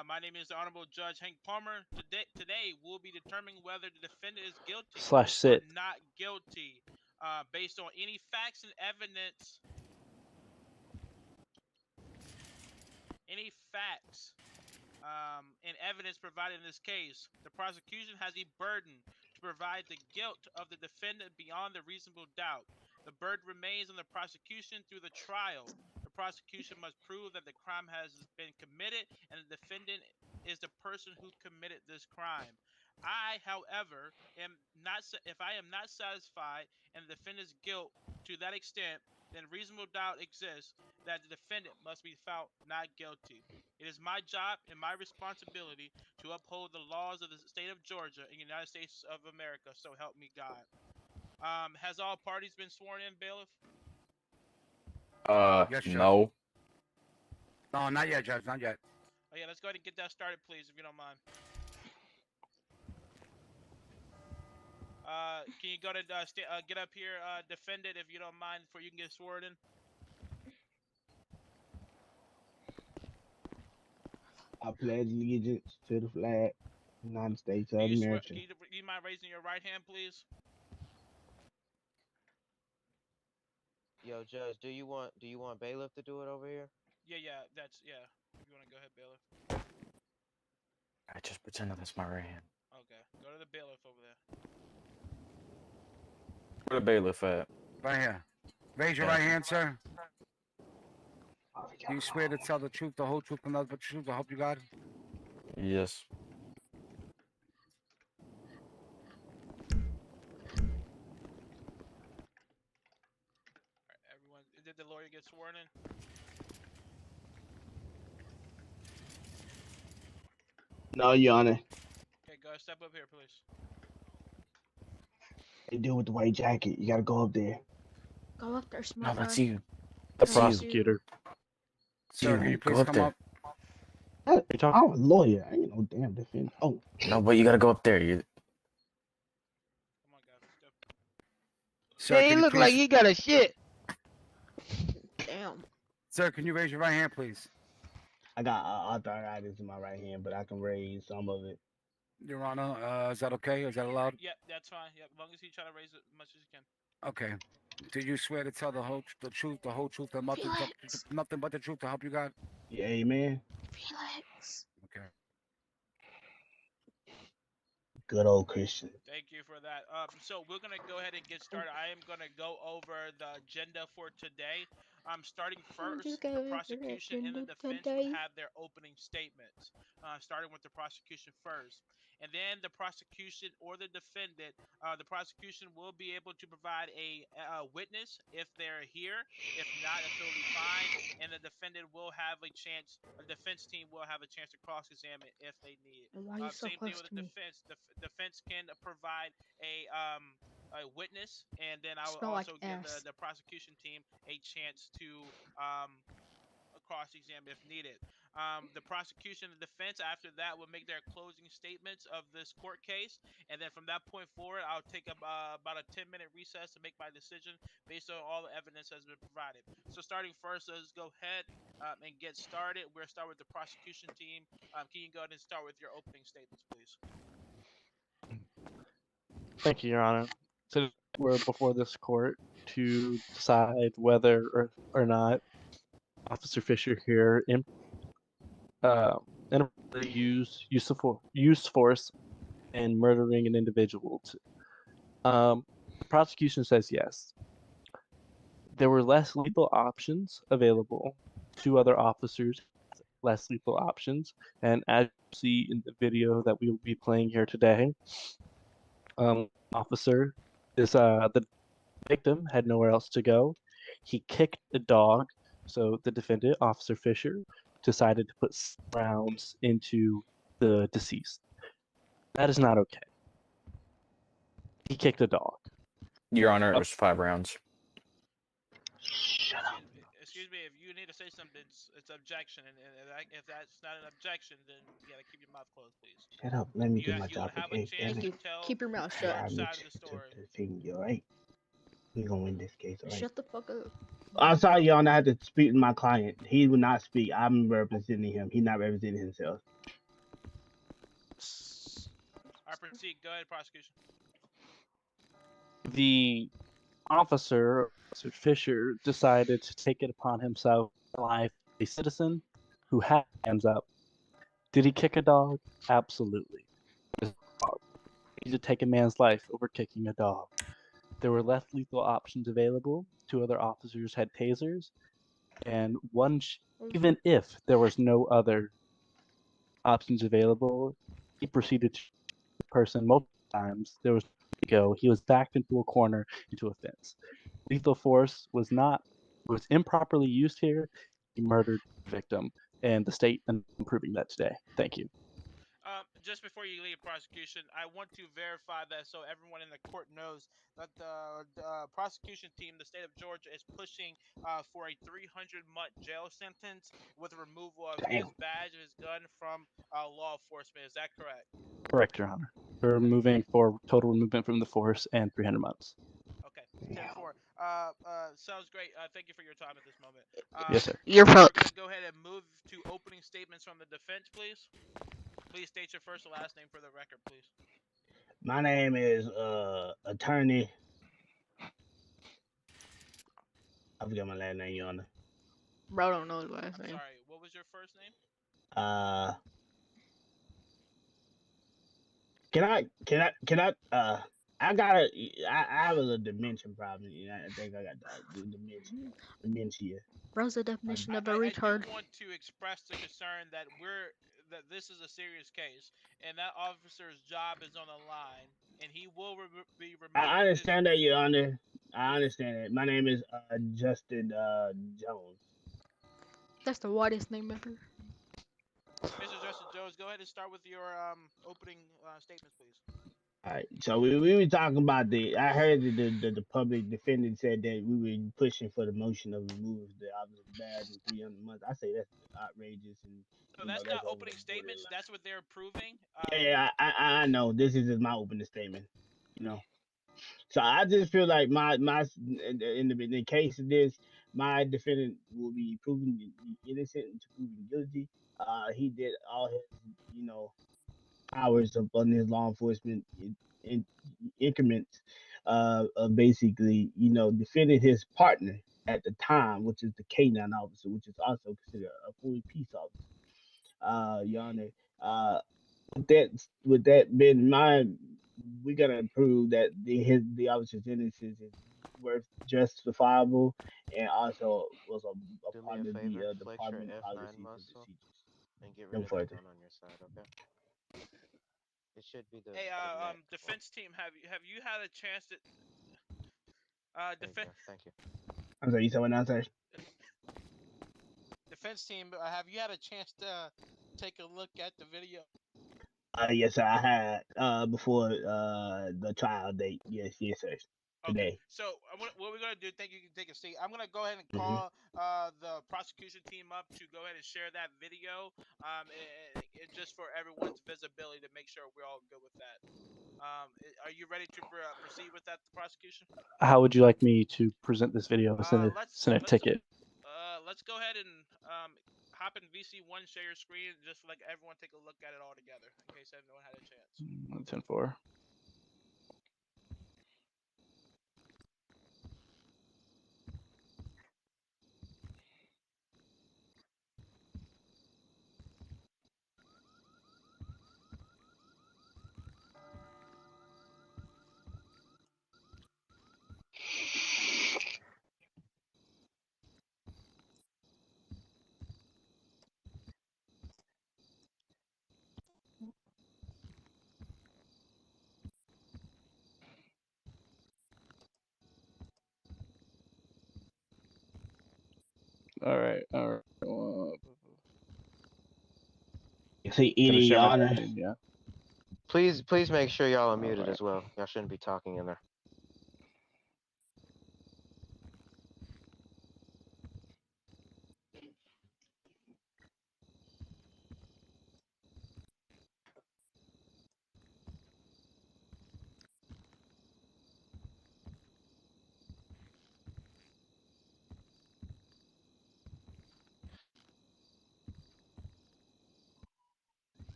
My name is the Honorable Judge Hank Palmer. Today we'll be determining whether the defendant is guilty Slash or sit. not guilty, based on any facts and evidence. Any facts and evidence provided in this case. The prosecution has a burden to provide the guilt of the defendant beyond a reasonable doubt. The burden remains on the prosecution through the trial. The prosecution must prove that the crime has been committed and the defendant is the person who committed this crime. I, however, am not. If I am not satisfied in the defendant's guilt to that extent, then reasonable doubt exists that the defendant must be found not guilty. It is my job and my responsibility to uphold the laws of the state of Georgia and the United States of America. So help me God. Has all parties been sworn in, bailiff? Yes, Judge. No. No, not yet, Judge. Not yet. Oh yeah, let's go ahead and get that started, please, if you don't mind. Can you go to get up here, defendant, if you don't mind, before you can get sworn in? I pledge allegiance to the flag, United States of Can America. you mind raising your right hand, please? Yo, Judge, do you want bailiff to do it over here? Yeah. If you want to go ahead, bailiff. I just pretended that's my right hand. Okay, go to the bailiff over there. Where the bailiff at? Right here. Raise your right hand, sir. Do you swear to tell the truth, the whole truth, and nothing but the truth? I hope you got it. Yes. Alright, everyone, did the lawyer get sworn in? No, Your Honor. Okay, go step up here, please. They do with the white jacket. You gotta go up there. Go up there, No, smart. that's you. The That's you. prosecutor. Sir, can you Go please up come there. up? You talking? I'm a lawyer. I ain't no damn defendant. Oh, No, but you gotta go up there. You. Come on, guys, step. Sir, Hey, can he you look like please- he got a shit. Damn. Sir, can you raise your right hand, please? I got arthritis in my right hand, but I can raise some of it. Your Honor, is that okay? Is that allowed? Yep, that's fine. Yep, as long as you try to raise it as much as you can. Okay. Do you swear to tell the truth, the whole truth, and Felix. nothing but the truth to help you God? Yeah, amen. Felix. Okay. Good old Christian. Thank you for that. So we're gonna go ahead and get started. I am gonna go over the agenda for today. Starting first, the prosecution and the defense will have their opening statements. Starting with the prosecution first, and then the prosecution or the defendant. The prosecution will be able to provide a witness if they're here. If not, that's totally fine. And the defendant will have a chance. The defense team will have a chance to cross-examine if they need it. Why are you so Same thing close with to the me? defense. The defense can provide a witness, and then I will Smell like also give ass. the prosecution team a chance to cross-examine if needed. The prosecution and the defense after that will make their closing statements of this court case, and then from that point forward, I'll take about a 10-minute recess to make my decision based on all the evidence that's been provided. So starting first, let's go ahead and get started. We'll start with the prosecution team. Can you go ahead and start with your opening statements, please? Thank you, Your Honor. So we're before this court to decide whether or not Officer Fisher here use force in murdering an individual. Prosecution says yes. There were less lethal options available. 2 other officers less lethal options, and as you see in the video that we will be playing here today, officer is the victim had nowhere else to go. He kicked the dog, so the defendant, Officer Fisher, decided to put rounds into the deceased. That is not okay. He kicked a dog. Your Honor, it was 5 rounds. Shut up. Excuse me, if you need to say something, it's objection, and if that's not an objection, then you gotta keep your mouth closed, please. Shut up. Let me You do my job. have a Okay, chance damn to it. tell Keep your mouth your shut. side of the story. To you, alright? We gonna win this case, alright? Shut the fuck up. I'm sorry, Your Honor. I had to speak to my client. He would not speak. I'm representing him. He's not representing himself. All right, proceed. Go ahead, prosecution. The Officer Fisher, decided to take it upon himself to life a citizen who had hands up. Did he kick a dog? Absolutely. He did take a man's life over kicking a dog. There were less lethal options available. 2 other officers had tasers, and even if there was no other options available, he proceeded to shoot the person multiple times. There was nowhere to go. He was backed into a corner, into a fence. Lethal force was improperly used here. He murdered the victim, and the state is proving that today. Thank you. Just before you leave prosecution, I want to verify that so everyone in the court knows that the prosecution team, the state of Georgia, is pushing for a 300-month jail sentence with removal of his badge and his gun from law enforcement. Is that correct? Correct, Your Honor. We're moving for total removement from the force and 300 months. Okay, 10-4. Sounds great. Thank you for your time at this moment. Yes, sir. You're We're fucked. going to go ahead and move to opening statements from the defense, please. Please state your first and last name for the record, please. My name is attorney. I forgot my last name, Your Honor. Bro don't know his last I'm name. sorry. What was your first name? I have a little dementia problem. I think I got dementia. Bro's the definition of a I retard. do want to express the concern that this is a serious case, and that officer's job is on the line, and he will be removed. I understand that, Your Honor. I understand it. My name is Justin Jones. That's the whitest name ever. Mr. Justin Jones, go ahead and start with your opening statements, please. All right. So we were talking about I heard that the public defendant said that we were pushing for the motion of remove the officer's badge in 300 months. I say that's outrageous, and So that's not that's over opening the statements. borderline. That's what they're proving. Yeah, I know. This is just my opening statement. So I just feel like in the case of this, my defendant will be proven innocent to proven guilty. He did all his powers upon his law enforcement in increments. Basically, defended his partner at the time, which is the K9 officer, which is also considered a fully peace officer. Your Honor. With that being in mind, we gotta prove that the officer's innocence is worth justifiable, and also was a Do me part a of favor, the flex your department F9 policies and muscle procedures. and get No rid of the further. gun on your side, okay? It should be the Hey, neck. defense team, have you had a chance to defense Thank you. I'm sorry, you said what now, sir? defense team, have you had a chance to take a look at the video? Yes, sir, I had before the trial date. Yes, sir. Today. Okay, so what we're gonna do? Thank you. You can take a seat. I'm gonna go ahead and Mhm. call the prosecution team up to go ahead and share that video, just for everyone's visibility to make sure we're all good with that. Are you ready to proceed with that, the prosecution? How would you like me to present this video? Let's Ticket. let's go ahead and hop in VC1, share your screen, just like everyone take a look at it all together, in case everyone had a chance. 10-4. All right. See, Your Honor. Yeah. Please make sure y'all are muted as well. Y'all shouldn't be talking in there.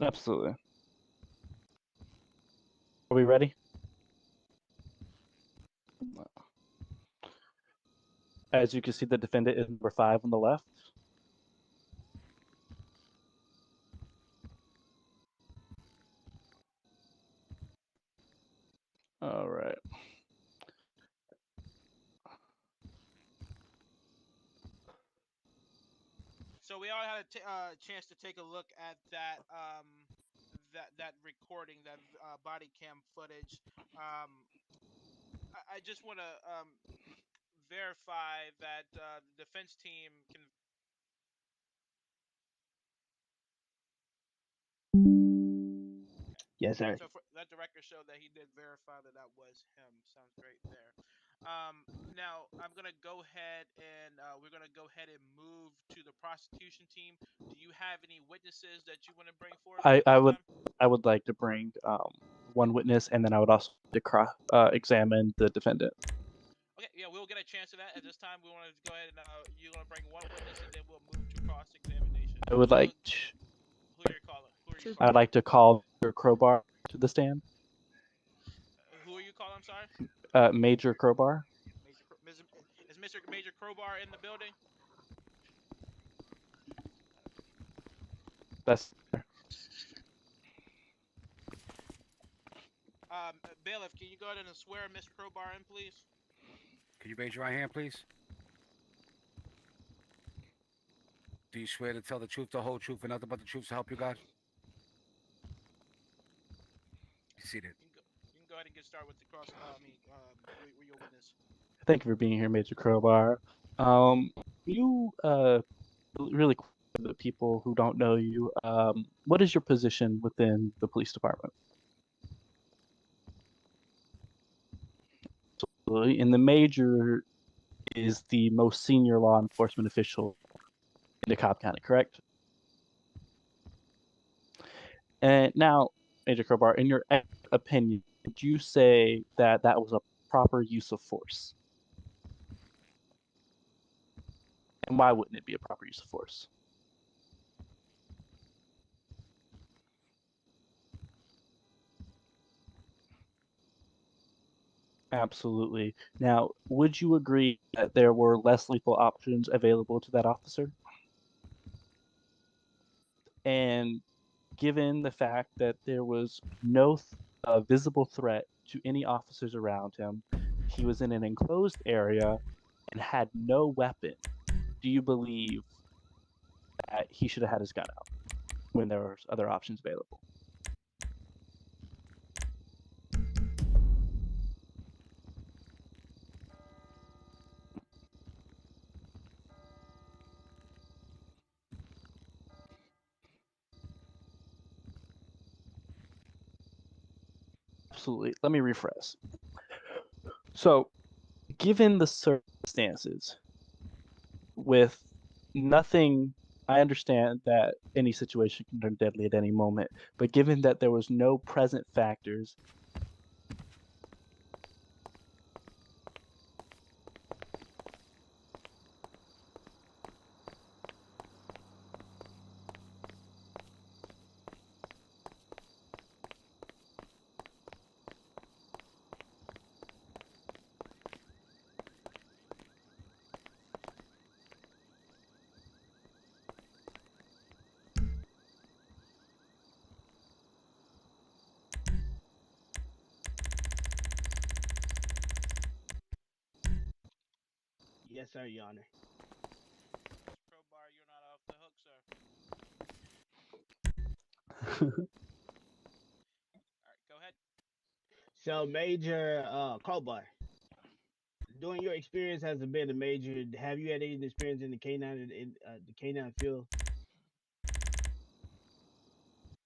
Absolutely. Are we ready? As you can see, the defendant is number 5 on the left. All right. So we all had a chance to take a look at that recording, that body cam footage. I just want to verify that the defense team can. Yes, sir. So let the record show that he did verify that was him. Sounds great there. Now I'm gonna go ahead and we're gonna go ahead and move to the prosecution team. Do you have any witnesses that you want to bring forth? I would like to bring one witness, and then I would also examine the defendant. Okay, yeah, we'll get a chance to that. At this time, we want to go ahead and you're gonna bring one witness, and then we'll move to cross-examination. I would like. Who are you calling? I'd like to call Major Crowbar to the stand. Who are you calling? I'm sorry. Major Crowbar. Is Mr. Major Crowbar in the building? That's. Bailiff, can you go ahead and swear Mr. Crowbar in, please? Can you raise your right hand, please? Do you swear to tell the truth, the whole truth, and nothing but the truth to help you God? You seated. You can go ahead and get started with the with your witness. Thank you for being here, Major Crowbar. You really quick for the people who don't know you, what is your position within the police department? And the major is the most senior law enforcement official in DeKalb County, correct? And now, Major Crowbar, in your opinion, would you say that that was a proper use of force? And why wouldn't it be a proper use of force? Absolutely. Now, would you agree that there were less lethal options available to that officer? And given the fact that there was no visible threat to any officers around him, he was in an enclosed area and had no weapon, do you believe that he should have had his gun out when there were other options available? Absolutely. Let me rephrase. So, given the circumstances, with nothing, I understand that any situation can turn deadly at any moment, but given that there was no present factors, Yes, sir, Your Honor. Mr. Crowbar, you're not off the hook, sir. All right, go ahead. So, Major Crowbar, during your experience as a been a major, have you had any experience in the canine field?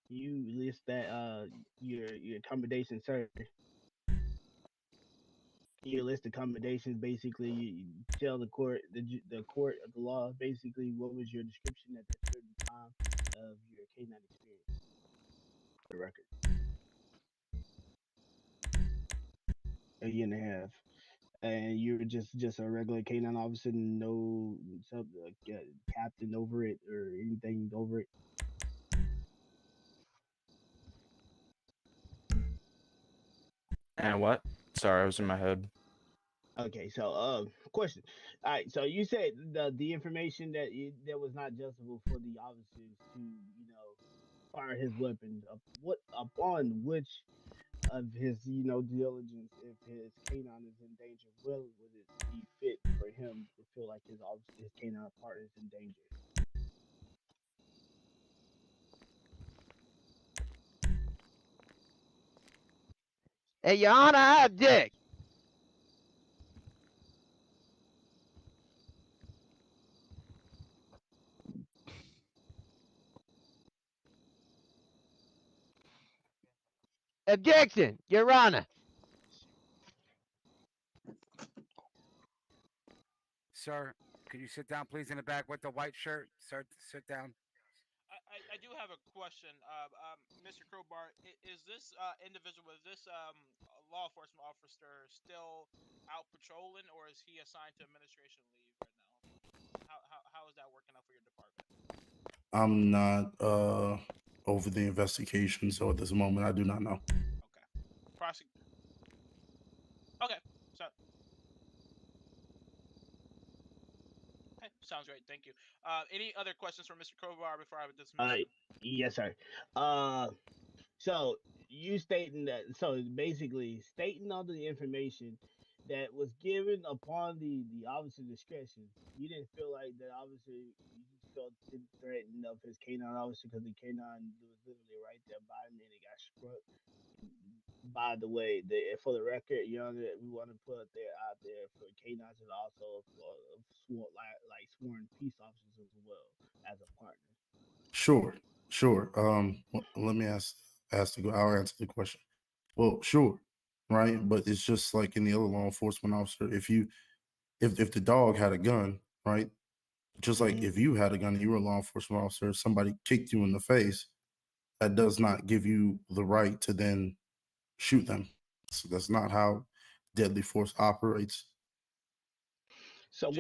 You list that your accommodation, sir. You list accommodations. Basically, you tell the court, the court of the law, basically, what was your description at that certain time of your canine experience? The record. A year and a half. And you were just a regular canine officer, no captain over it or anything over it. And what? Sorry, I was in my head. Okay, so question. All right, so you said the information that was not justifiable for the officers to fire his weapon. What upon which of his diligence, if his canine is in danger, will would it be fit for him to feel like his canine partner is in danger? Hey, Your Honor, I object. Objection, Your Honor. Sir, could you sit down, please, in the back with the white shirt? Sir, sit down. I do have a question. Mr. Crowbar, is this individual, is this law enforcement officer still out patrolling, or is he assigned to administration leave right now? How is that working out for your department? I'm not over the investigation, so at this moment I do not know. Okay. Okay. So. Okay, sounds great. Thank you. Any other questions for Mr. Crowbar before I would dismiss him? Yes, sir. So you stating that, so basically stating all the information that was given upon the officer discretion, you didn't feel like that officer, you just felt threatened of his canine officer because the canine was literally right there by him and it got struck. By the way, for the record, we want to put there out there for canines and also for sworn peace officers as well as a partner. Sure. Let me I'll answer the question. Well, sure, right, but it's just like any other law enforcement officer. If the dog had a gun, right, just like if you had a gun and you were a law enforcement officer, somebody kicked you in the face, that does not give you the right to then shoot them. So that's not how deadly force operates. So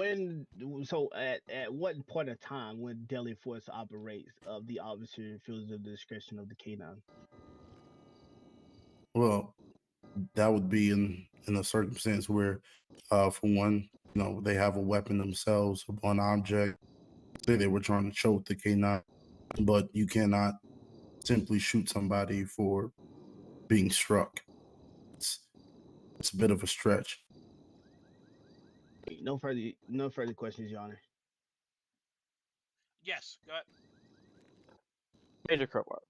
at what point of time when deadly force operates of the officer feels the discretion of the canine? Well, that would be in a circumstance where, for one, they have a weapon themselves, one object. Say they were trying to choke the canine, but you cannot simply shoot somebody for being struck. It's a bit of a stretch. No further questions, Your Honor. Yes, go ahead. Major Crowbar,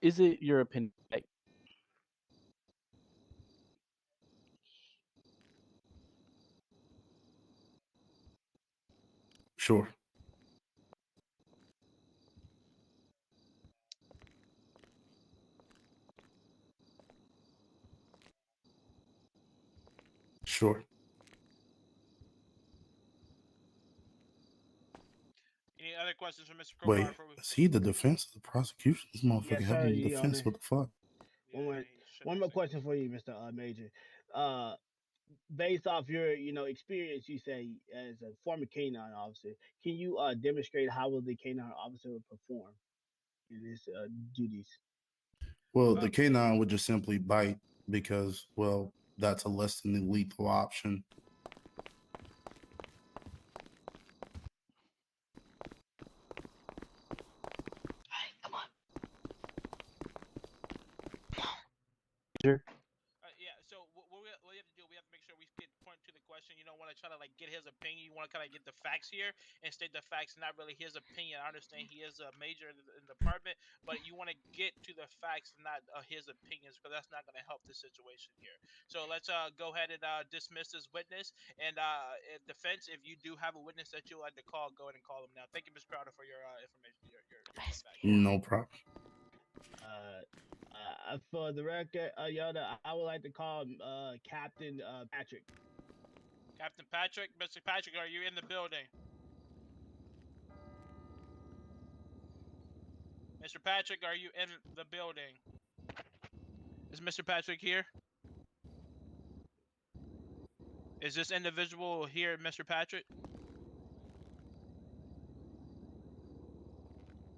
is it your opinion that Sure. Sure. Any other questions for Mr. Wait, Crowbar? is he the defense of the prosecution? This motherfucker Yes, sir, having Your defense. Honor. What the fuck? Yeah, he should One have more said question for you, Mr. Major. Based off your experience, you say as a former canine officer, can you demonstrate how will the canine officer perform in his duties? Well, the canine would just simply bite because, well, that's a less than lethal option. Come on. Major? Yeah, so what we have to do, we have to make sure we get point to the question. You don't want to try to like get his opinion. You want to kind of get the facts here and state the facts, not really his opinion. I understand he is a major in the department, but you want to get to the facts, not his opinions, because that's not going to help the situation here. So let's go ahead and dismiss this witness. And in defense, if you do have a witness that you'd like to call, go ahead and call him now. Thank you, Ms. Crowder, for your information, your feedback. No problem. For the record, Yoda, I would like to call Captain Patrick. Captain Patrick, Mr. Patrick, are you in the building? Mr. Patrick, are you in the building? Is Mr. Patrick here? Is this individual here, Mr. Patrick?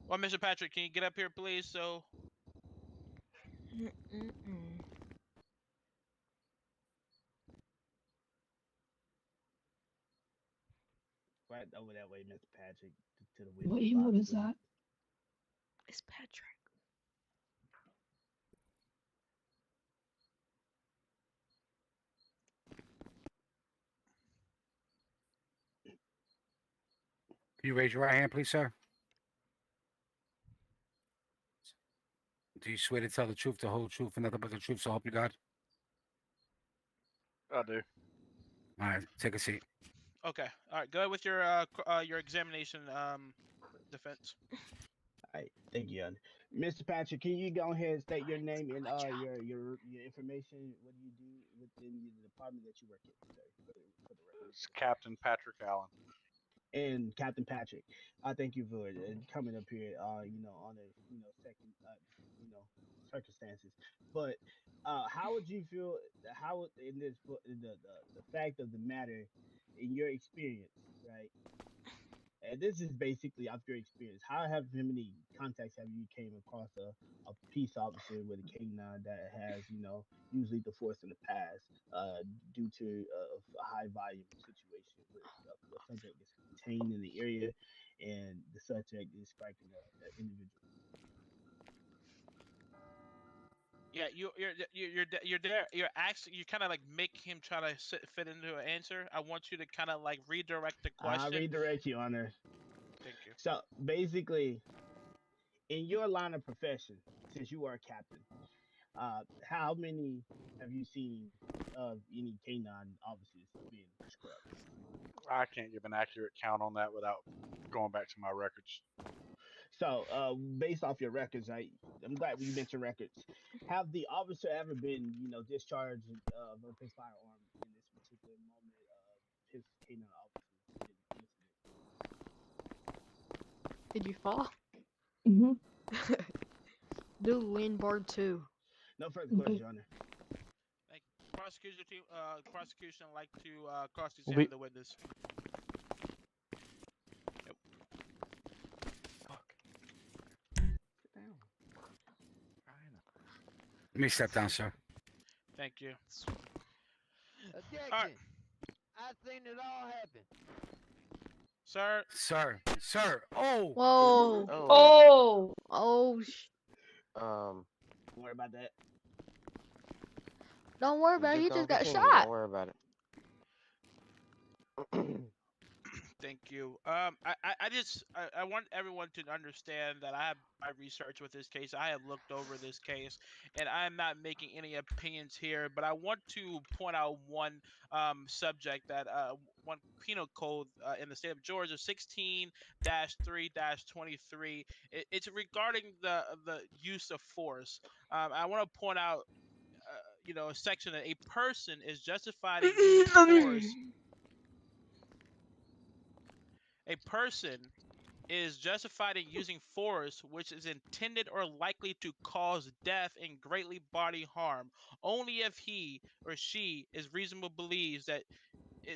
Well, Mr. Patrick, can you get up here, please? So. Mm-mm-mm. right over that way, Mr. Patrick, to the What witness emote box. is that? It's Patrick. Can you raise your right hand, please, sir? Do you swear to tell the truth, the whole truth, and nothing but the truth, so help you God? I do. All right, take a seat. Okay. All right. Go ahead with your examination, defense. All right, thank you, Your Honor. Mr. Patrick, can you go ahead and state your name and Good job. your information? What do you do within the department that you work in, sir, for the record? It's Captain Patrick Allen. And Captain Patrick, I thank you for coming up here. On a second, circumstances. But how would you feel? How would in this the fact of the matter, in your experience, right? And this is basically off your experience. How many contacts have you came across a peace officer with a canine that has used lethal force in the past due to a high volume situation where a subject is contained in the area and the subject is striking an individual? Yeah, you're there. You're actually you kind of like make him try to fit into an answer. I want you to kind of like redirect the I question. redirect you, Honor. Thank you. So basically, in your line of profession, since you are a captain, how many have you seen of any canine officers being scrubbed? I can't give an accurate count on that without going back to my records. So, based off your records, I'm glad you mentioned records. Have the officer ever been, discharged of his firearm in this particular moment of his canine officer incident? Did you fall? Mm-hmm. Do win bar 2. No further questions, Your Honor. Thank you. Prosecution team. Prosecution like to cross-examine the witness. Yep. Fuck. Sit down. Let me step down, sir. Thank you. Objection. I seen it all happen. Sir. Sir. Oh. Whoa. Oh. Oh. Don't worry about that. Don't worry about it. He just got continue. shot. Don't worry about it. Thank you. I want everyone to understand that I have my research with this case. I have looked over this case, and I am not making any opinions here. But I want to point out one subject that one penal code in the state of Georgia, 16-3-23. It's regarding the use of force. I want to point out, a section that a person is justified in using force. A person is justified in using force which is intended or likely to cause death and greatly bodily harm only if he or she is reasonable believes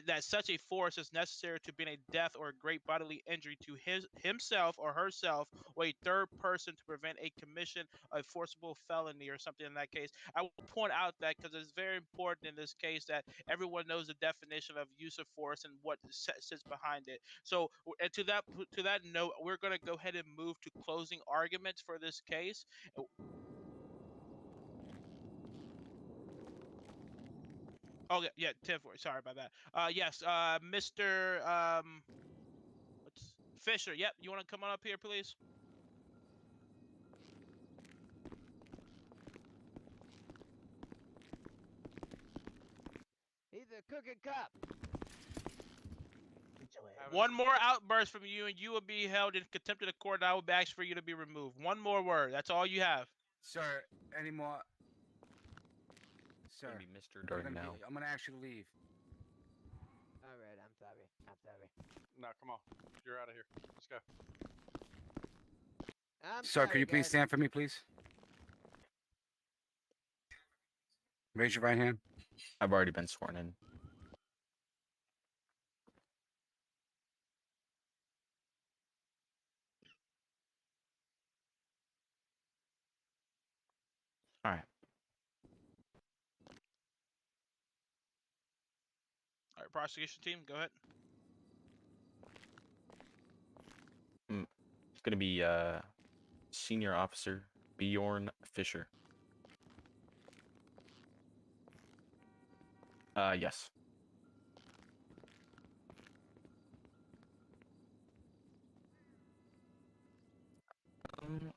that such a force is necessary to prevent a death or a great bodily injury to himself or herself or a third person to prevent a commission of forcible felony or something in that case. I will point out that because it's very important in this case that everyone knows the definition of use of force and what sits behind it. So, and to that note, we're going to go ahead and move to closing arguments for this case. Oh yeah, 10-4. Sorry about that. Yes, Mr. What's Fisher? Yep, you want to come on up here, please? He's a cooking cop. One more outburst from you, and you will be held in contempt of the court. And I will ask for you to be removed. One more word. That's all you have. Sir, any more? Sir, Gonna be Mr. during now. I'm gonna ask you to leave. All right, I'm sorry. No, come on. You're out of here. Let's go. Sir, can you please stand for me, please? Raise your right hand. I've already been sworn in. All right. All right, prosecution team, go ahead. gonna be Senior Officer Bjorn Fisher. Yes.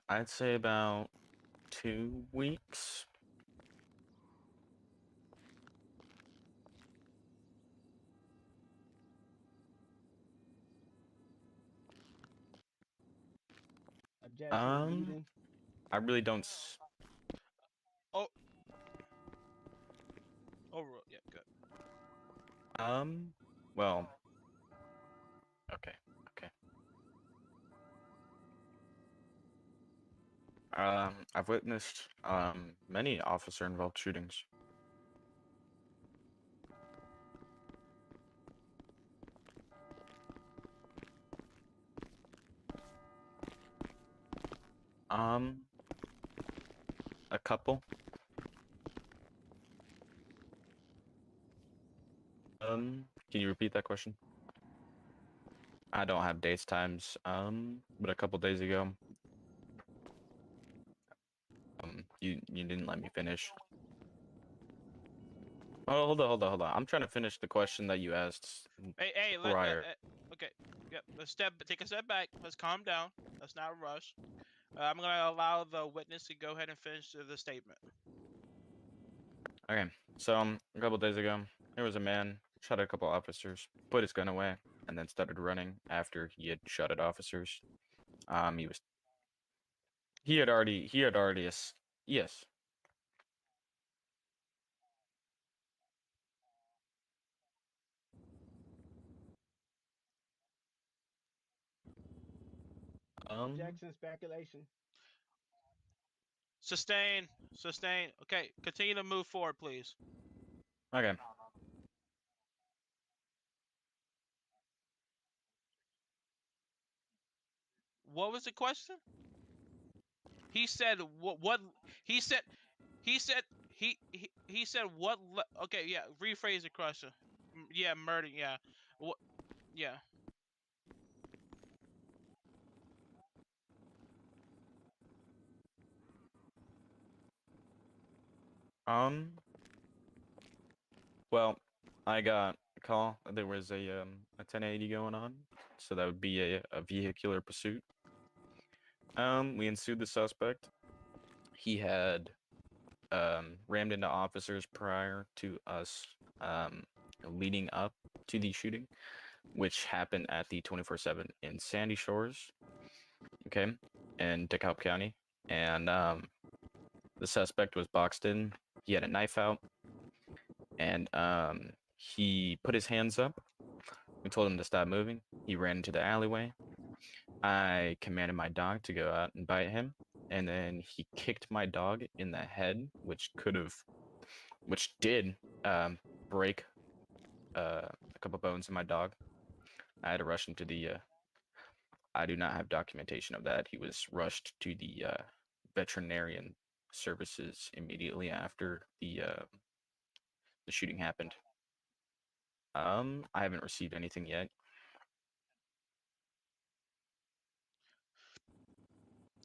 I'd say about 2 weeks. Objection, leading. I really don't. Oh. Overruled. Yeah, good. Well. Okay. Okay. I've witnessed many officer-involved shootings. A couple. Can you repeat that question? I don't have dates, times, but a couple days ago, you didn't let me finish. Oh, hold on. I'm trying to finish the question that you asked Hey, prior. okay. Yep. Take a step back. Let's calm down. Let's not rush. I'm gonna allow the witness to go ahead and finish the statement. Okay, so a couple days ago, there was a man shot at a couple officers, put his gun away, and then started running after he had shot at officers. He had already yes. Objection, speculation. Sustain. Okay, continue to move forward, please. Okay. What was the question? He said what he said he said what okay, yeah, rephrase the question. Yeah, murder, yeah. What yeah. Well, I got a call. There was a 1080 going on, so that would be a vehicular pursuit. We ensued the suspect. He had rammed into officers prior to us leading up to the shooting, which happened at the 24/7 in Sandy Shores, okay, in DeKalb County, and the suspect was boxed in. He had a knife out, and he put his hands up. We told him to stop moving. He ran into the alleyway. I commanded my dog to go out and bite him, and then he kicked my dog in the head, which did break a couple bones in my dog. I had to rush him to the. I do not have documentation of that. He was rushed to the veterinarian services immediately after the shooting happened. I haven't received anything yet.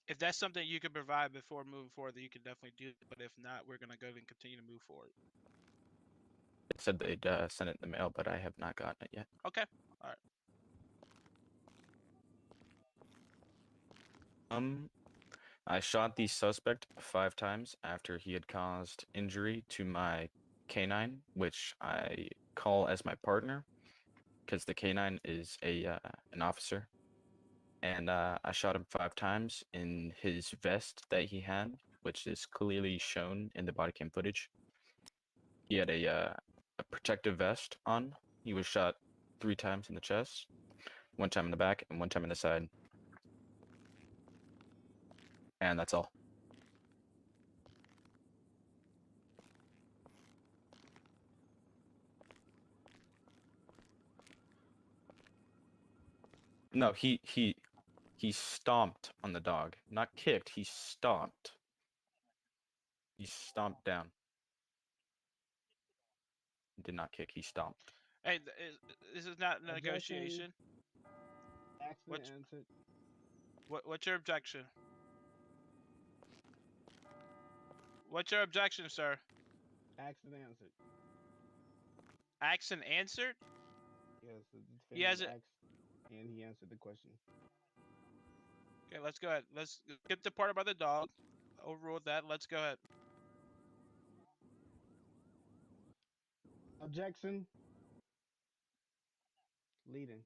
If that's something you can provide before moving forward, then you can definitely do it. But if not, we're gonna go ahead and continue to move forward. It said they'd send it in the mail, but I have not gotten it yet. Okay. All right. I shot the suspect 5 times after he had caused injury to my canine, which I call as my partner, because the canine is an officer. And I shot him 5 times in his vest that he had, which is clearly shown in the body cam footage. He had a protective vest on. He was shot 3 times in the chest, 1 time in the back, and 1 time in the side. And that's all. No, he stomped on the dog. Not kicked, he stomped. He stomped down. He did not kick, he stomped. Hey, this is not Objection. negotiation. Accident What? answered. What's your objection? What's your objection, sir? Asked and answered. Asked and answered? Yes, the He has defendant it. asked and he answered the question. Okay, let's go ahead. Let's skip the part about the dog. Overruled that. Let's go ahead. Objection. Leading.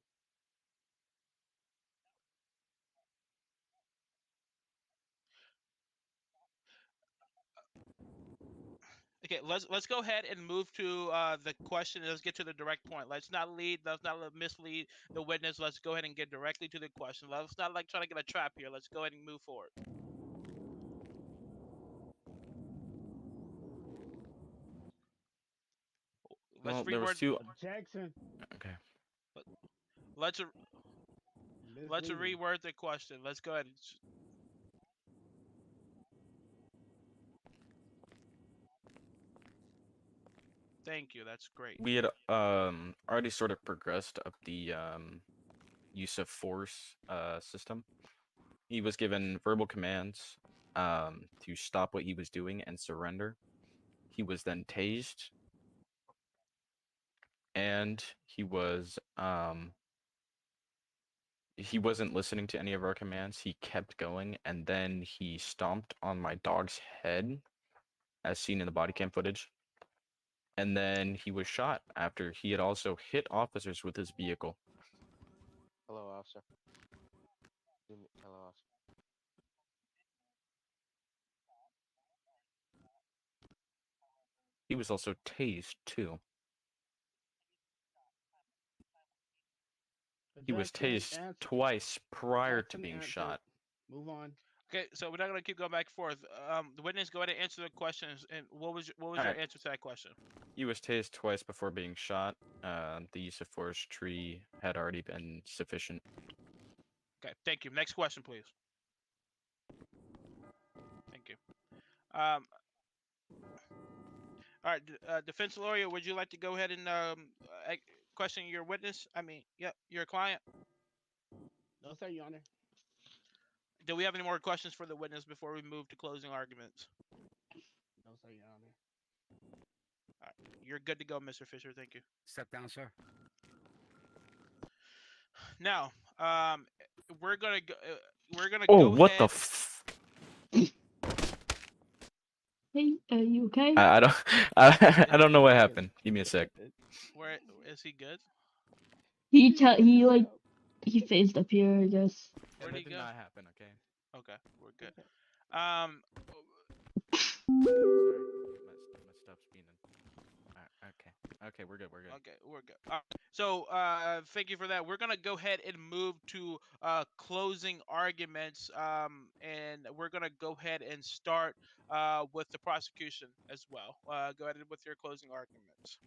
Okay, let's go ahead and move to the question. Let's get to the direct point. Let's not lead. Let's not mislead the witness. Let's go ahead and get directly to the question. Let's not like try to get a trap here. Let's go ahead and move forward. Let's Well, there was reword. two. Objection. Okay. Let's Misleading. reword the question. Let's go ahead. Thank you. That's great. We had already sort of progressed up the use of force system. He was given verbal commands to stop what he was doing and surrender. He was then tased, and he wasn't listening to any of our commands. He kept going, and then he stomped on my dog's head, as seen in the body cam footage. And then he was shot after he had also hit officers with his vehicle. Hello, officer. Hello, officer. He was also tased too. He was Objection. tased Answer. twice prior to Objection being answered. shot. Move on. Okay, so we're not gonna keep going back and forth. The witness, go ahead and answer the questions. And what was your Alright. answer to that question? He was tased twice before being shot. The use of force tree had already been sufficient. Okay, thank you. Next question, please. Thank you. All right, defense lawyer, would you like to go ahead and question your witness? I mean, yeah, your client. No, sir, Your Honor. Do we have any more questions for the witness before we move to closing arguments? No, sir, Your Honor. All right, you're good to go, Mr. Fisher. Thank you. Step down, sir. Now, we're gonna go. Oh, go what ahead. the f- Hey, are you okay? I don't I don't know what happened. Give me a sec. Where is he good? He phased up here, I guess. Where did he That did go? not happen, okay? Okay, we're good. My stuff's being okay, we're good. Okay, we're good. So, thank you for that. We're gonna go ahead and move to closing arguments. And we're gonna go ahead and start with the prosecution as well. Go ahead with your closing arguments.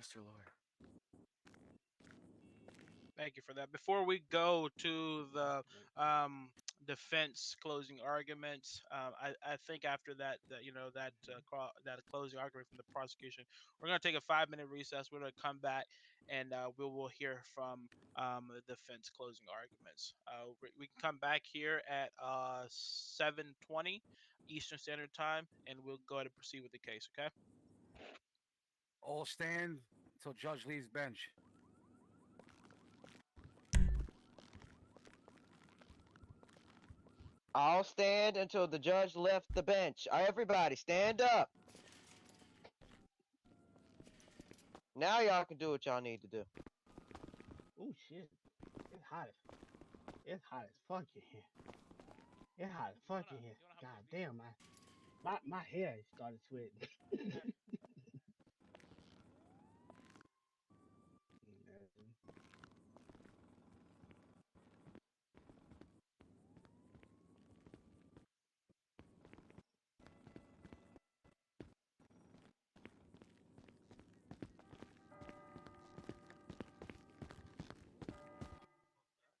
Mr. Lawyer. Thank you for that. Before we go to the defense closing arguments, I think after that, that closing argument from the prosecution, we're going to take a 5-minute recess. We're going to come back and we will hear from the defense closing arguments. We can come back here at 7:20 Eastern Standard Time, and we'll go ahead and proceed with the case. Okay. All stand until judge leaves bench. I'll stand until the judge left the bench. Everybody, stand up. Now y'all can do what y'all need to do. Oh shit. It's hot as fuck in here. It's hot as fuck in here. God damn, my hair started sweating.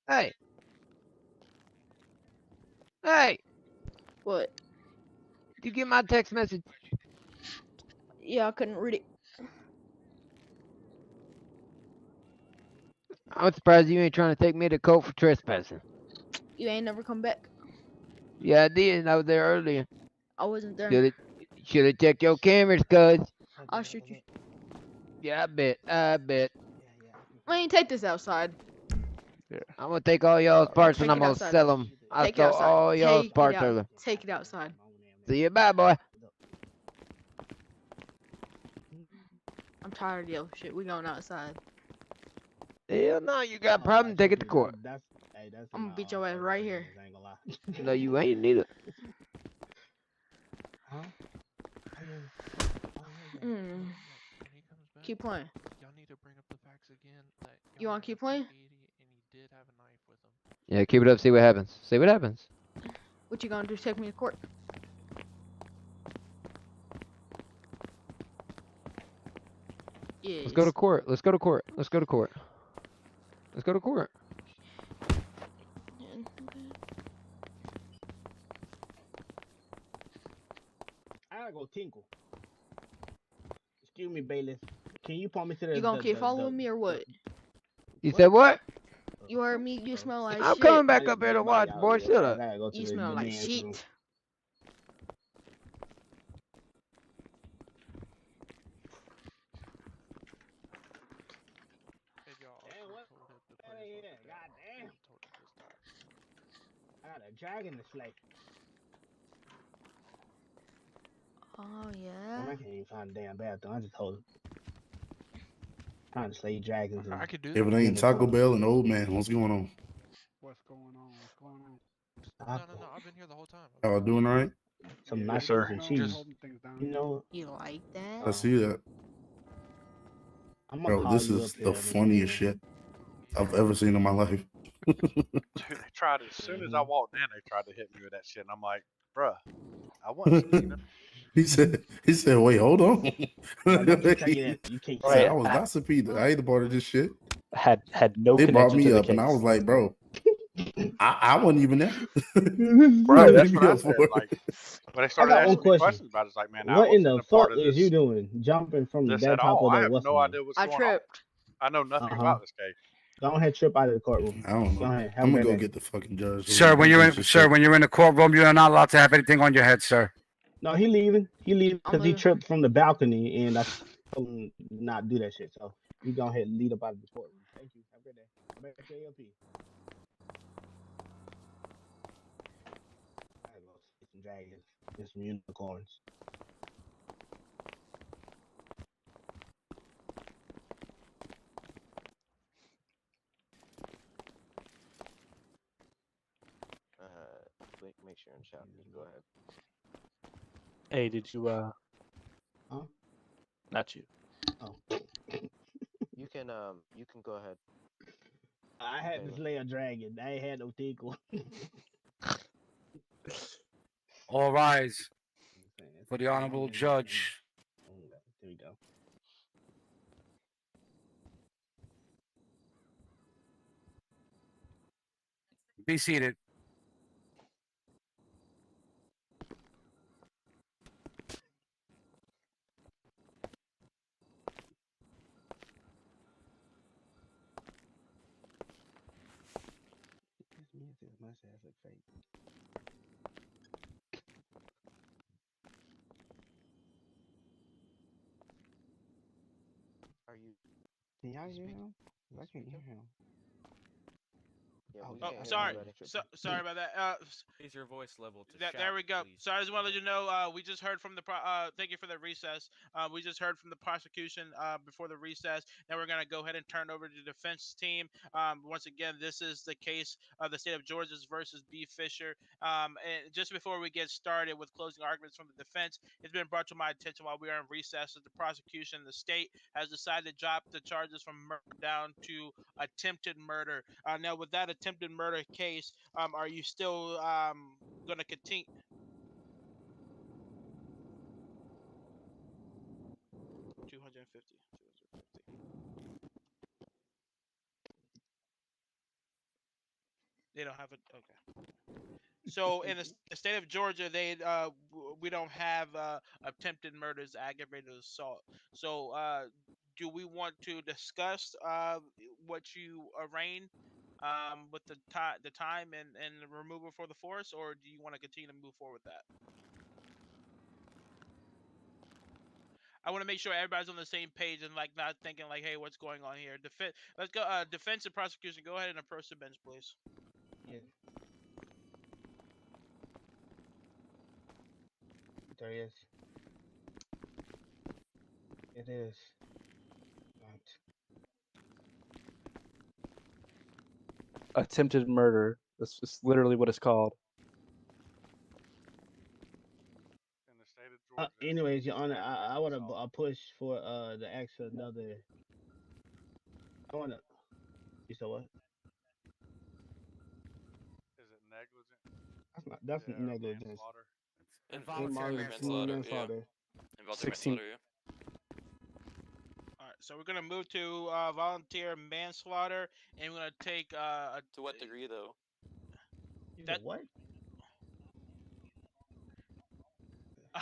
Hey. Hey. What? Did you get my text message? Yeah, I couldn't read it. I'm surprised you ain't trying to take me to court for trespassing. You ain't never come back. Yeah, I did. I was there earlier. I wasn't there. Should have checked your cameras, cuz. I'll shoot you. Yeah, I bet. Man, take this outside. I'm gonna take all y'all's parts and Take I'm it gonna outside. sell them. I Take it stole outside. all y'all's Take it parts out. earlier. Take it outside. See you, bye, boy. I'm tired of your shit. We going outside. Hell no, you got a problem, take it to court. I'm gonna beat your ass right here. I ain't gonna lie. No, you ain't neither. Huh? Mm. Keep playing. Y'all need to bring up the facts again. That You wanna keep playing? and he did have a knife with him. Yeah, keep it up, see what happens. See what happens. What you gonna do? Take me to court? Yes. Let's go to court. Let's go to court. Let's go to court. Let's go to court. I gotta go tinkle. Excuse me, bailiff. Can you point me to the? You gonna keep following me or what? You said what? You heard me. You smell like I'm shit. coming back up here to watch, boy. Shut up. You smell like shit. I got a dragon to slay. Oh Man, yeah. I can't even find a damn bathroom. I just told him. Trying to slay dragons. I could do If it that. ain't Taco Bell and Old Man, what's going on? What's going on? What's going on? No. I've been here the whole time. Y'all doing all right? Some Yes, nachos sir. and Just cheese. holding things down. You know, You like that? I see that. I'm gonna Bro, call this you is up here the in a funniest shit I've ever seen in my life. Dude, they tried as soon as I walked in, they tried to hit me with that shit, and I'm like, bruh, I wasn't speeding. He said, wait, hold on. Bro, don't you tell you that. You can't He say said, Right. I was not speeding. I ain't a part of this shit. Had no They brought connection me to the up, and I case. was like, bro, I wasn't even there. Right, They that's beat what me I up said. for it. Like, when they I started got one asking me question. questions about it, it's like, man, I What in wasn't the a part fuck of is this. you doing? Jumping from This that at top all. of I that have what's no the idea name? what's I going tripped. on. I know nothing about this case. Go ahead, trip out of the courtroom. I don't Go know. ahead. Have I'm a gonna great go day. get the fucking judge. Sir, when you're in, Piece of sir, shit. when you're in the courtroom, you are not allowed to have anything on your head, sir. No, he leaving. He leaving I'm because he leaving. tripped from the balcony, and I told him not do that shit. So you go ahead and lead up out of the courtroom. Thank you. Have a good day. I'm back to ALP. I gotta go see some dragons and some unicorns. Make sure and shout. You go ahead. Hey, did you Huh? Not you. Oh. You can go ahead. I had to Bailiff. slay a dragon. I ain't had no tinkle. All rise for the honorable judge. There we go. Be seated. His mustache look fake. Are you? Can y'all you hear speak- him? I can't hear him. Yeah, we Oh, Oh, can't hear sorry. you, buddy. Sorry about that. Raise your voice level to There shout, we go. please. So I just want to let you know, we just heard from the thank you for the recess. We just heard from the prosecution before the recess. Now we're gonna go ahead and turn over to the defense team. Once again, this is the case of the state of Georgia's versus B. Fisher. And just before we get started with closing arguments from the defense, it's been brought to my attention while we are in recess that the prosecution, the state, has decided to drop the charges from murder down to attempted murder. Now, with that attempted murder case, are you still going to continue? $250. They don't have it. Okay. So in the state of Georgia, we don't have attempted murders, aggravated assault. So do we want to discuss what you arraigned with the time and the removal for the force, or do you want to continue to move forward with that? I want to make sure everybody's on the same page and like not thinking like, hey, what's going on here? Let's go. Defense and prosecution, go ahead and approach the bench, please. Yeah. There he is. It is. Right. Attempted murder. That's just literally what it's called. In the state of Georgia. Anyways, Your Honor, I aggravated want to assault. push for the actual another. I want to. You said what? Is it negligent? That's Yeah, or negligence. manslaughter. Involuntary manslaughter. Manslaughter. Involuntary manslaughter, yeah. All right, so we're gonna move to volunteer manslaughter, and we're gonna take To what degree, though? You said what?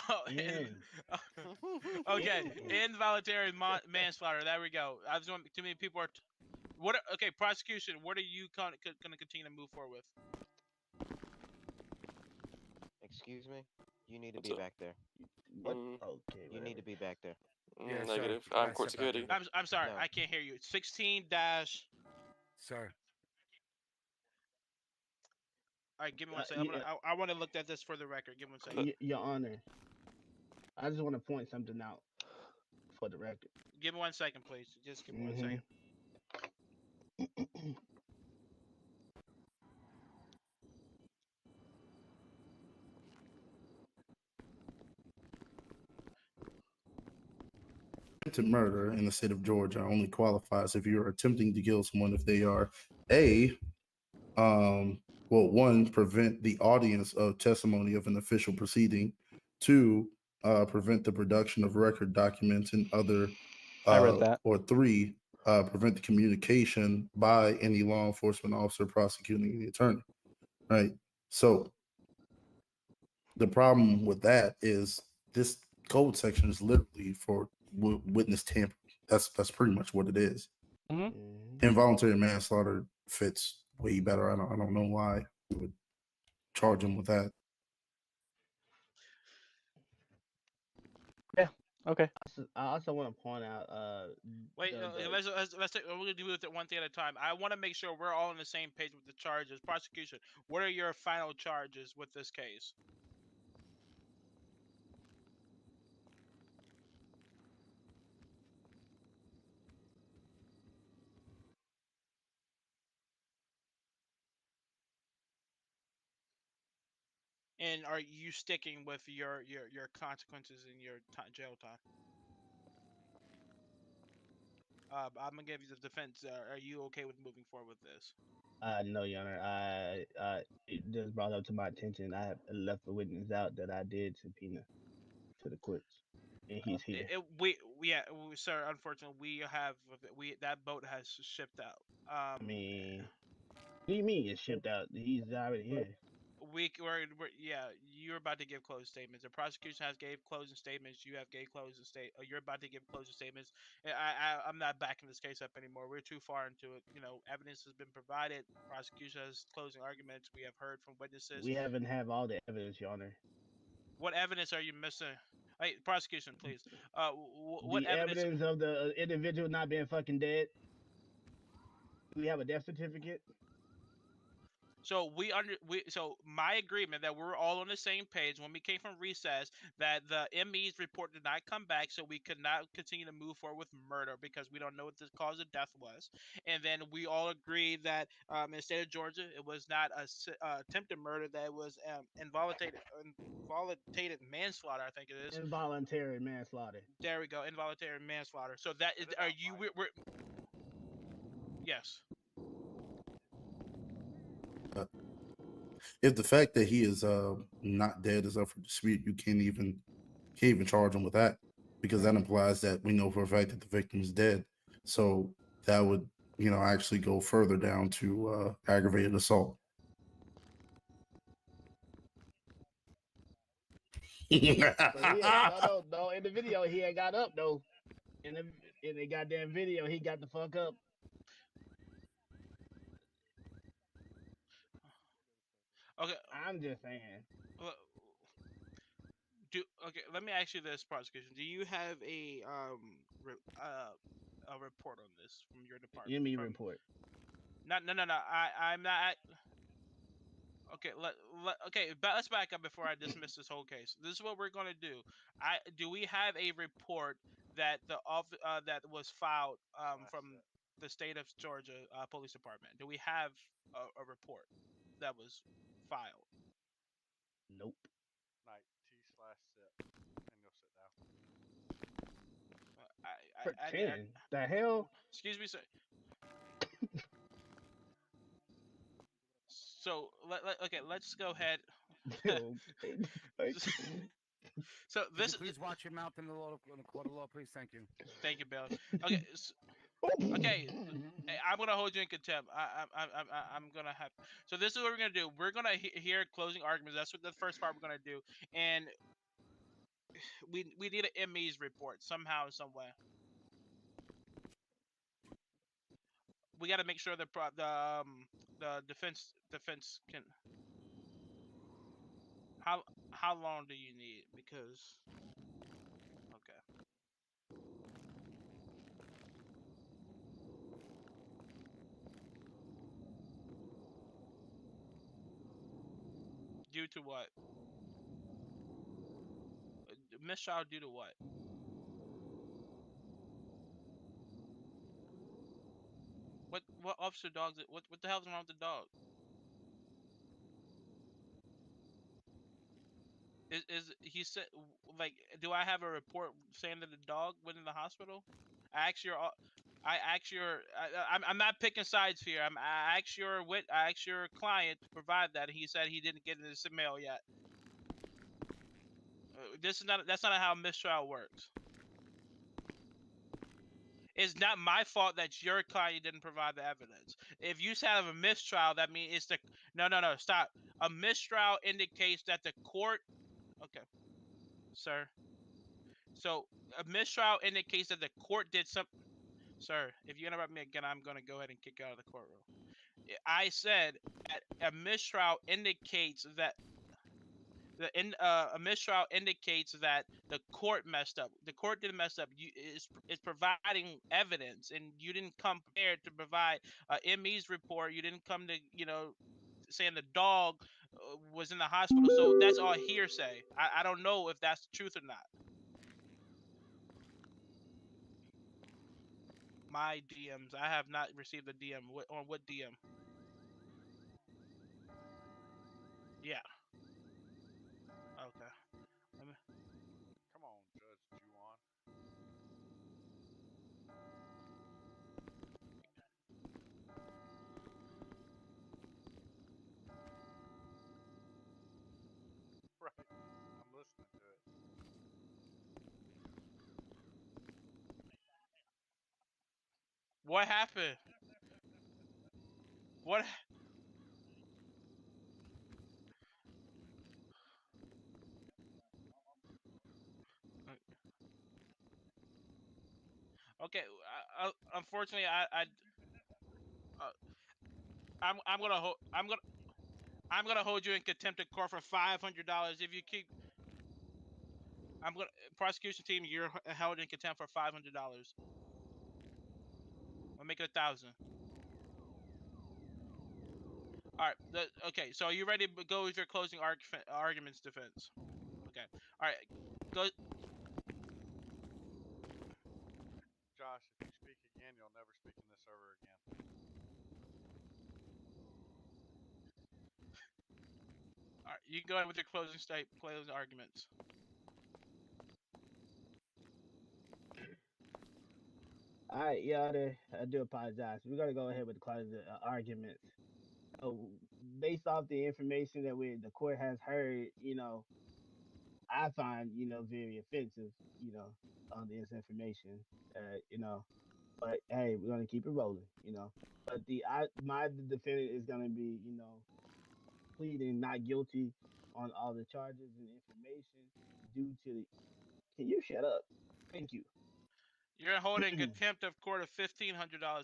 Oh, In. okay, involuntary manslaughter. There we go. I just want too many people are. Okay, prosecution. What are you gonna continue to move forward with? Excuse me. You need to be back there. What? Okay. You need to be back there. Yeah, Negative. sir. I'm court security. I'm sorry. No. I can't hear you. 16 dash. Sir. All right, give me one second. I want to look at this for the record. Give me one second. Your Honor, I just want to point something out for the record. Give me 1 second, please. Just give me 1 second. Attempted murder in the state of Georgia only qualifies if you're attempting to kill someone if they are one, prevent the audience of testimony of an official proceeding. Two, prevent the production of record documents and other. I read that. Or three, prevent the communication by any law enforcement officer prosecuting the attorney. Right. So the problem with that is this code section is literally for witness tampering. That's pretty much what it is. Mm-hmm. Involuntary manslaughter fits way better. I don't know why we would charge him with that. Yeah. Okay. I also want to point out. Wait, let's take. We're gonna do it one thing at a time. I want to make sure we're all on the same page with the charges. Prosecution, what are your final charges with this case? And are you sticking with your consequences in your jail time? I'm gonna give you the defense. Are you okay with moving forward with this? No, Your Honor. It just brought up to my attention. I have left the witness out that I did subpoena to the courts, and he's here. Sir. Unfortunately, that boat has shipped out. I mean, do you mean it's shipped out? He's already here. We're yeah. You're about to give closing statements. The prosecution has gave closing statements. You have gave closing state. You're about to give closing statements. I'm not backing this case up anymore. We're too far into it. You know, evidence has been provided. Prosecution has closing arguments. We have heard from witnesses. We haven't have all the evidence, Your Honor. What evidence are you missing? Hey, prosecution, please. What The evidence? evidence of the individual not being fucking dead. Do we have a death certificate? So so my agreement that we're all on the same page when we came from recess that the ME's report did not come back, so we could not continue to move forward with murder because we don't know what the cause of death was. And then we all agreed that in the state of Georgia, it was not attempted murder; that it was involuntary manslaughter. I think it is. Involuntary manslaughter. There we go, involuntary manslaughter. So that is, are you? We're yes. If the fact that he is not dead is up for dispute, you can't even charge him with that, because that implies that we know for a fact that the victim is dead. So that would, actually go further down to aggravated assault. But no. In the video, he ain't got up though. In the goddamn video, he got the fuck up. Okay. I'm just saying. Okay, let me ask you this, prosecution. Do you have a report on this from your department? ME report. No. I'm not. Okay, okay, but let's back up before I dismiss this whole case. This is what we're gonna do. Do we have a report that that was filed from the state of Georgia Police Department? Do we have a report that was filed? Nope. Night T/sit, and you'll sit down. The hell? Excuse me, sir. So okay, let's go ahead. So this. Please watch your mouth in the court of law, please. Thank you. Thank you, Bill. Okay. Okay. I'm gonna hold you in contempt. I'm gonna have. So this is what we're gonna do. We're gonna hear closing arguments. That's what the first part we're gonna do, and we need an ME's report somehow, some way. We got to make sure the defense can. How long do you need? Because okay. Due to what? Mistrial due to what? What officer dogs? What the hell's wrong with the dog? Is he said like? Do I have a report saying that the dog went in the hospital? I asked I'm not picking sides here. I asked your client to provide that, and he said he didn't get it in his mail yet. That's not how mistrial works. It's not my fault that your client didn't provide the evidence. If you have a mistrial, that means it's the no, stop. A mistrial indicates that the court. Okay, sir. So a mistrial indicates that the court did some. Sir, if you interrupt me again, I'm going to go ahead and kick you out of the courtroom. I said that a mistrial indicates that a mistrial indicates that the court messed up. The court didn't mess up. It's providing evidence, and you didn't come prepared to provide ME's report. You didn't come to saying the dog was in the hospital. So that's all hearsay. I don't know if that's the truth or not. My DMs. I have not received a DM. On what DM? Yeah. Okay. Come on, Judge Juwan. Right. I'm listening to it. What happened? What? Okay. Unfortunately, uh, I'm gonna hold you in contempt of court for $500 if you keep. Prosecution team, you're held in contempt for $500. I'll make it 1,000. All right. Okay. So are you ready to go with your closing arguments defense? Okay. All right. Go. Josh, if you speak again, you'll never speak in this server again. All right. You can go ahead with your closing arguments. All right, yeah, I do apologize. We're gonna go ahead with the closing arguments. So, based off the information that the court has heard, I find very offensive, on this information, But hey, we're gonna keep it rolling. But my defendant is gonna be, pleading not guilty on all the charges and information due to the. Can you shut up? Thank you. You're holding contempt of court of $1,500.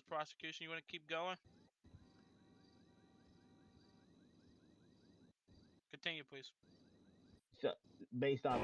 Prosecution, you want to keep going? Continue, please. So based off